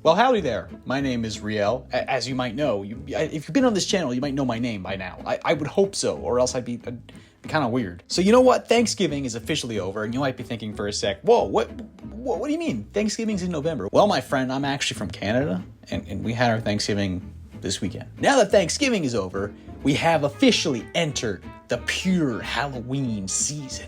Well, howdy there. My name is Riel. As you might know, if you've been on this channel, you might know my name by now. I would hope so, or else I'd be kind of weird. So you know what? Thanksgiving is officially over, and you might be thinking for a sec, whoa, what do you mean? Thanksgiving's in November. Well, my friend, I'm actually from Canada, and we had our Thanksgiving this weekend. Now that Thanksgiving is over, we have officially entered the pure Halloween season.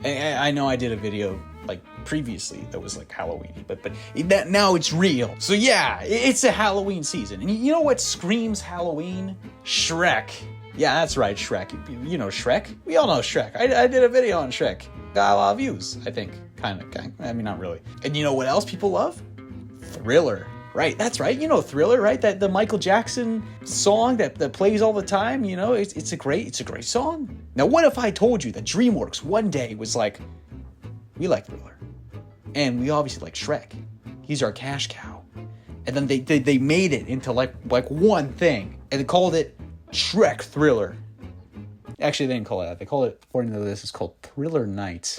I know I did a video like previously that was like Halloween, but now it's real. So yeah, it's a Halloween season. And you know what screams Halloween? Shrek. Yeah, that's right, Shrek. You know Shrek? We all know Shrek. I did a video on Shrek. Got a lot of views, I think. Kind of. I mean, not really. And you know what else people love? Thriller. Right, that's right. You know Thriller, right? That the Michael Jackson song that plays all the time. You know, it's a great song. Now, what if I told you that Dreamworks one day was like, we like Thriller, and we obviously like Shrek. He's our cash cow, and then they made it into like one thing, and they called it Shrek Thriller. Actually, they didn't call it that. They called it, according to this, it's called Thriller Night.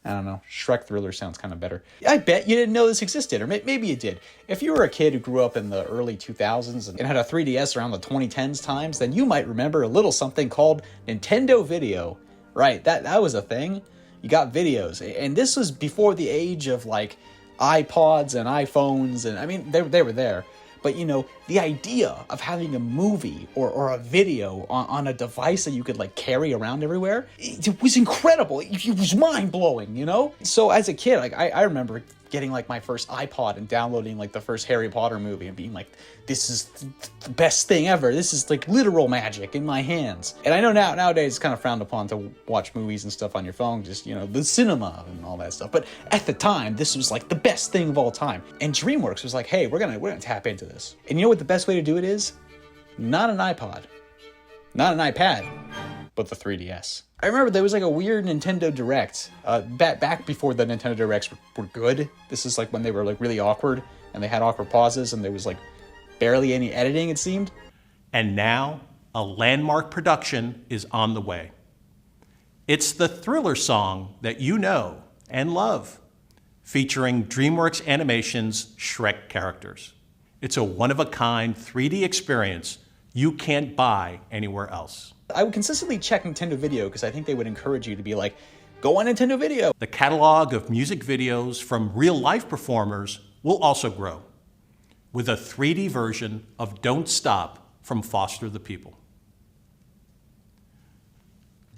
I don't know. Shrek Thriller sounds kind of better. I bet you didn't know this existed, or maybe you did. If you were a kid who grew up in the early 2000s and had a 3DS around the 2010s times, then you might remember a little something called Nintendo Video. Right, that was a thing. You got videos, and this was before the age of like iPods and iPhones, and I mean, they were there. But, you know, the idea of having a movie or a video on a device that you could, like, carry around everywhere, it was incredible. It was mind-blowing, you know? So as a kid, like, I remember getting, like, my first iPod and downloading, like, the first Harry Potter movie and being like, this is the best thing ever. This is, like, literal magic in my hands. And I know nowadays it's kind of frowned upon to watch movies and stuff on your phone, just, you know, the cinema and all that stuff. But at the time, this was, like, the best thing of all time. And Dreamworks was like, hey, we're gonna tap into this. And you know what the best way to do it is? Not an iPod. Not an iPad. But the 3DS. I remember there was like a weird Nintendo Direct back before the Nintendo Directs were good. This is like when they were like really awkward and they had awkward pauses and there was like barely any editing, it seemed. And now a landmark production is on the way. It's the Thriller song that you know and love, featuring Dreamworks Animation's Shrek characters. It's a one-of-a-kind 3D experience you can't buy anywhere else. I would consistently check Nintendo Video because I think they would encourage you to be like, go on Nintendo Video. The catalog of music videos from real-life performers will also grow, with a 3D version of Don't Stop from Foster the People.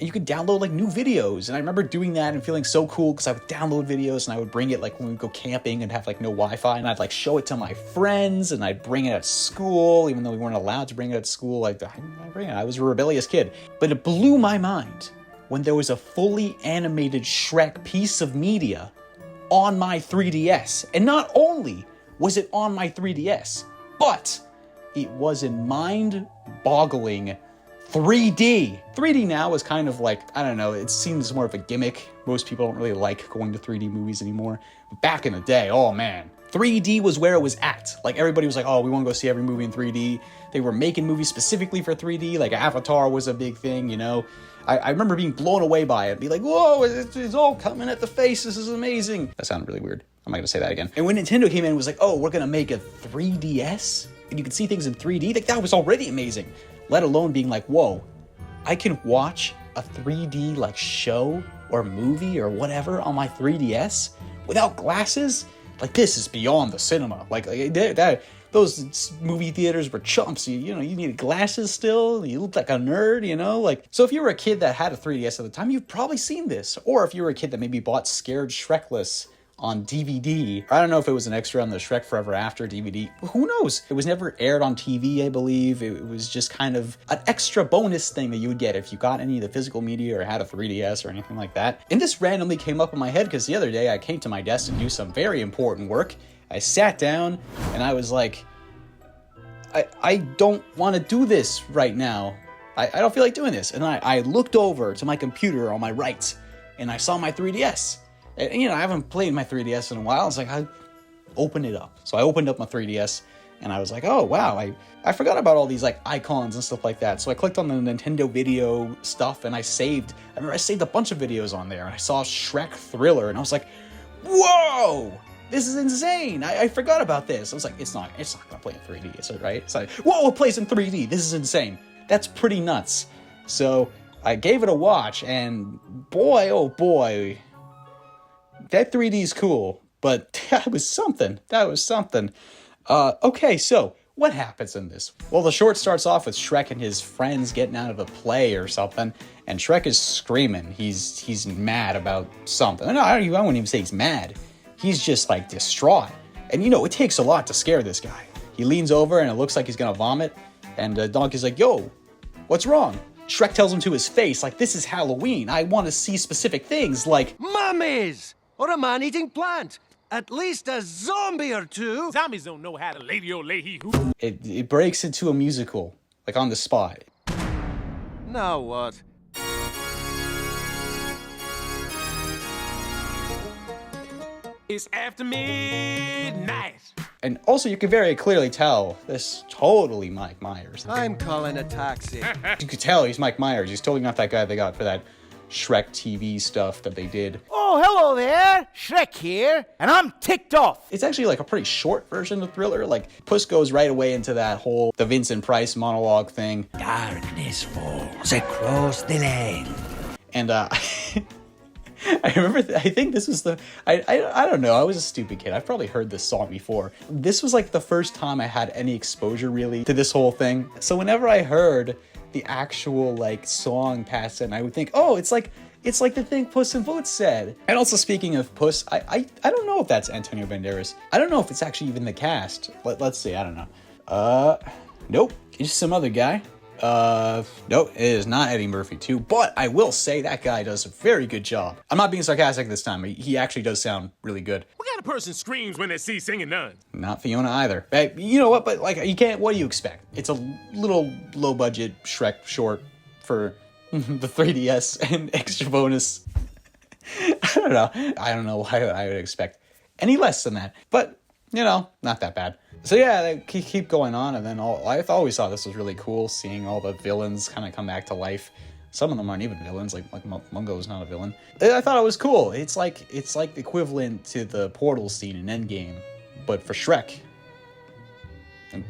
And you could download like new videos, and I remember doing that and feeling so cool because I would download videos and I would bring it like when we would go camping and have like no Wi-Fi, and I'd like show it to my friends and I'd bring it at school, even though we weren't allowed to bring it at school. I bring it. I was a rebellious kid, but it blew my mind when there was a fully animated Shrek piece of media on my 3DS, and not only was it on my 3DS, but it was in mind-boggling 3D. 3D now is kind of like, I don't know, it seems more of a gimmick. Most people don't really like going to 3D movies anymore. But back in the day, oh man, 3D was where it was at. Like everybody was like, oh, we want to go see every movie in 3D. They were making movies specifically for 3D, like Avatar was a big thing, you know. I remember being blown away by it, be like, whoa, it's all coming at the face, this is amazing. That sounded really weird. I'm not gonna say that again. And when Nintendo came in and was like, oh, we're gonna make a 3DS, and you could see things in 3D, like that was already amazing. Let alone being like, whoa, I can watch a 3D like show or movie or whatever on my 3DS without glasses? Like this is beyond the cinema. Like those movie theaters were chumps. You know, you needed glasses still. You looked like a nerd, you know? Like, so if you were a kid that had a 3DS at the time, you've probably seen this. Or if you were a kid that maybe bought Scared Shrekless on DVD. I don't know if it was an extra on the Shrek Forever After DVD. Who knows? It was never aired on TV, I believe. It was just kind of an extra bonus thing that you would get if you got any of the physical media or had a 3DS or anything like that. And this randomly came up in my head because the other day I came to my desk to do some very important work. I sat down and I was like, I don't want to do this right now. I don't feel like doing this. And I looked over to my computer on my right and I saw my 3DS. And, you know, I haven't played my 3DS in a while. It's like, I opened it up. So I opened up my 3DS and I was like, oh, wow, I forgot about all these like icons and stuff like that. So I clicked on the Nintendo Video stuff and I remember I saved a bunch of videos on there and I saw Shrek Thriller and I was like, whoa, This is insane. I forgot about this. I was like, it's not gonna play in 3D, is it, right? It's like, whoa, it plays in 3D. This is insane. That's pretty nuts. So I gave it a watch, and boy, oh boy, that 3D is cool. But that was something. Okay, so what happens in this? Well, the short starts off with Shrek and his friends getting out of a play or something, and Shrek is screaming. He's mad about something. No, I wouldn't even say he's mad. He's just like distraught. And it takes a lot to scare this guy. He leans over and it looks like he's gonna vomit, and Donkey's like, yo, what's wrong? Shrek tells him to his face, like, this is Halloween. I want to see specific things like mummies or a man-eating plant. At least a zombie or two. Zombies don't know how to lady-o-lay-hee-hoo. It breaks into a musical, like on the spot. Now what? It's after midnight. And also, you can very clearly tell this is totally Mike Myers. I'm calling a taxi. You could tell he's Mike Myers. He's totally not that guy they got for that Shrek TV stuff that they did. Oh, hello there. Shrek here, and I'm ticked off. It's actually like a pretty short version of Thriller. Like, Puss goes right away into that whole, the Vincent Price monologue thing. Darkness falls across the land. And, I remember, I think this was I don't know, I was a stupid kid. I've probably heard this song before. This was like the first time I had any exposure really to this whole thing. So whenever I heard the actual like song pass in, I would think, oh, it's like the thing Puss in Boots said. And also, speaking of Puss, I don't know if that's Antonio Banderas. I don't know if it's actually even the cast. Let's see, I don't know. Nope, it's just some other guy. Nope, it is not Eddie Murphy too, but I will say that guy does a very good job. I'm not being sarcastic this time. He actually does sound really good. What kind of person screams when they see singing none? Not Fiona either. Hey, you know what, but like, you can't, what do you expect? It's a little low budget Shrek short for the 3DS and extra bonus. I don't know why I would expect any less than that, but not that bad. So yeah, they keep going on, and then I always thought this was really cool, seeing all the villains kind of come back to life. Some of them aren't even villains, like Mungo's not a villain. I thought it was cool. It's like the equivalent to the Portal scene in Endgame, but for Shrek.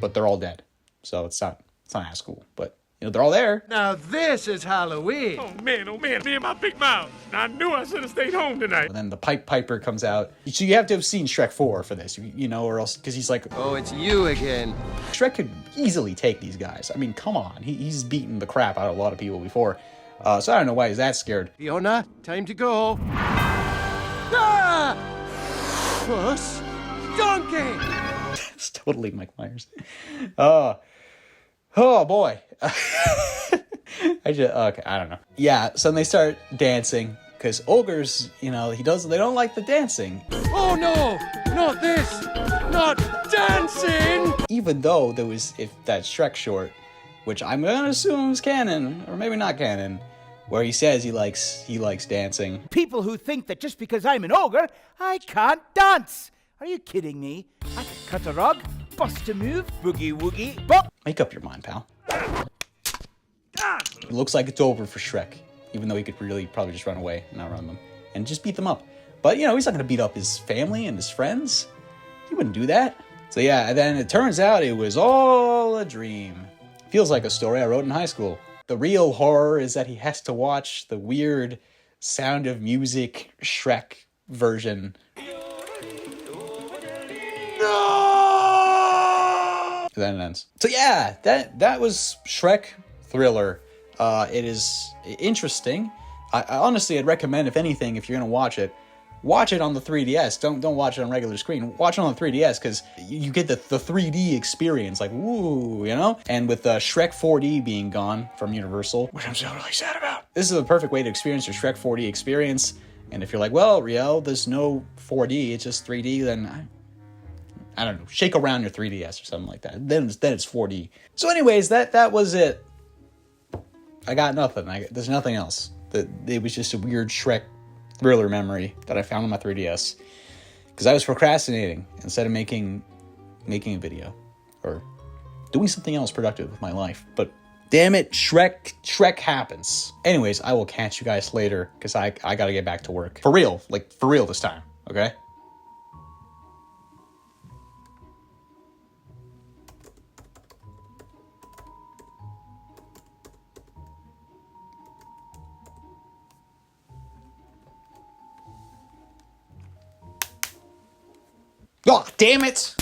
But they're all dead, so it's not as cool. But they're all there. Now this is Halloween. Oh man, me and my big mouth. I knew I should have stayed home tonight. And then the Piper comes out. So you have to have seen Shrek 4 for this, or else, because he's like, Oh, it's you again. Shrek could easily take these guys. I mean, come on. He's beaten the crap out of a lot of people before. So I don't know why he's that scared. Fiona, time to go. Ah! Puss, donkey. It's totally Mike Myers. Oh boy. I don't know. Yeah, so then they start dancing, because ogres, they don't like the dancing. Oh no, not this, not dancing. Even though there was that Shrek short, which I'm gonna assume is canon, or maybe not canon, where he says he likes dancing. People who think that just because I'm an ogre, I can't dance. Are you kidding me? I can cut a rug, bust a move, boogie woogie, bop. Make up your mind, pal. It looks like it's over for Shrek, even though he could really probably just run away and outrun them and just beat them up. But, he's not going to beat up his family and his friends. He wouldn't do that. So yeah, and then it turns out it was all a dream. Feels like a story I wrote in high school. The real horror is that he has to watch the weird Sound of Music Shrek version. Then it ends. So yeah, that was Shrek Thriller. It is interesting. I honestly, I'd recommend, if anything, if you're gonna watch it on the 3DS. Don't watch it on regular screen. Watch it on the 3DS, because you get the 3D experience, like woo, And with Shrek 4D being gone from Universal, which I'm so really sad about, this is a perfect way to experience your Shrek 4D experience. And if you're like, well, Riel, there's no 4D, it's just 3D, then I don't know, shake around your 3DS or something like that. Then it's 4D. So anyways, that was it. I got nothing. There's nothing else. It was just a weird Shrek Thriller memory that I found on my 3DS. Because I was procrastinating instead of making a video. Or doing something else productive with my life. But damn it, Shrek happens. Anyways, I will catch you guys later, because I gotta get back to work. For real this time, okay? Oh, damn it!